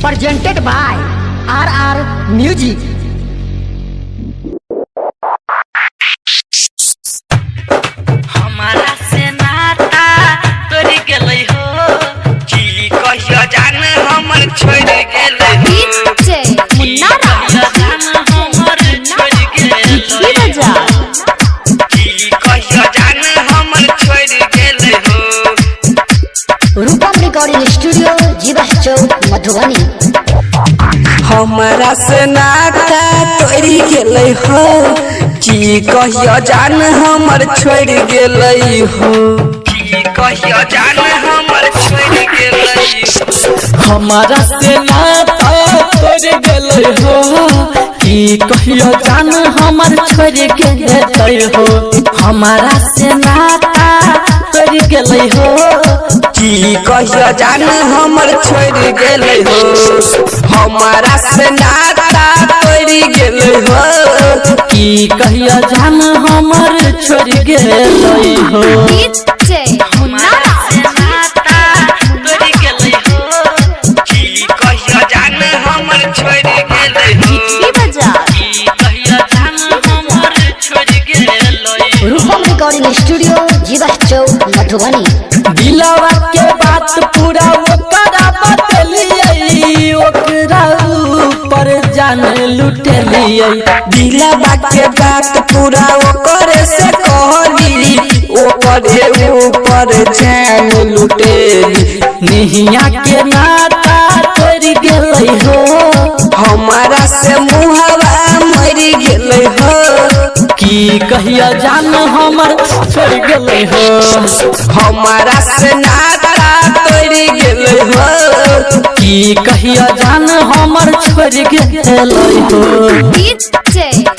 presented by RR Music। हमारा से नाता तोरी गेलै हो की कहियो जान हमर छोड़ गेलै हो मुन्ना जान हमर छोड़ गेलै की कहियो जान हमर छोड़ गेलै हो। रूपम रिकॉर्डिंग स्टूडियो जीवा चौक मधुबनी। हमारा से नाता तोरी गेलै हो की कहियो जान हमर छोड़ गेलै हो। की कहियो जान हमर छोड़ गेलै हमारा से नाता तोरी गेलै हो की कहियो जान हमर छोड़ गेलै हो। हमारा से नाता तोरी गेलै हो की कहियो जान हमर छोड़ गेलै हो। हमारा से नाता तोरी गेलै हो की कहियो जान हमर छोड़ गेलै हो। हमारा से नाता तोरी गेलै हो की कहियो जान हमर छोड़ गेलै हो की कहियो जान हमर छोड़ गेलै हो। रूपम रिकॉर्डिंग स्टूडियो जीवा चौक मधुबनी। दिलवा के बात पूरा ओकरा बतलिए ओकरा ऊपर जान लुटलिए। दिलवा के बात पूरा ओकरे से कहली ओकरे ऊपर जान लुटेली। निहिया के नाता तोड़ गेलै हो हमारा से मुहवा मर गेलै हो की कहिया जान हमर छोड़ गेलै हो। हमारा से नाता तोड़ गेलै हो की कहिया जान हमर छोड़ गेलै हो।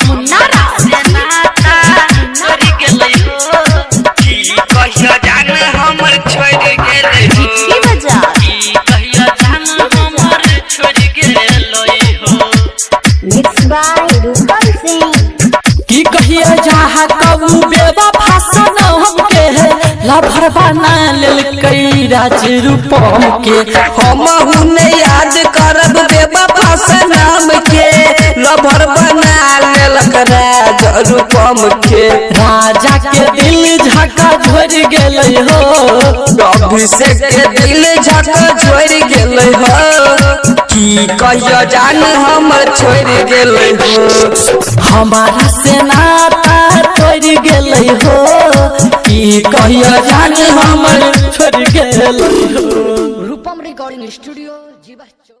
हमारा से नाता तोरी गेलै हो की कहियो जान हमर छोड़ गेलै हो की कहियो जान हमर छोड़ गेलै हो। मिक्स बाय रूपम सिंह। की कहिया जहाँ कबू बेवफा सनम हमके लभर बना लेलकै राज रूपम के। हम हुने याद करब बेवफा सनम के लभर बना लेलक राज रूपम के। राजा के दिल झका झोर गेलै हो अभिषेक के दिल झका झोर गेलै हो की कहियो जान हमर छोड़ गेलै हो। हमारा से नाता तोड़ गेलै हो की कहियो जान हमर छोड़ गेलै हो। रूपम रिकॉर्डिंग स्टूडियो जीवा चौक।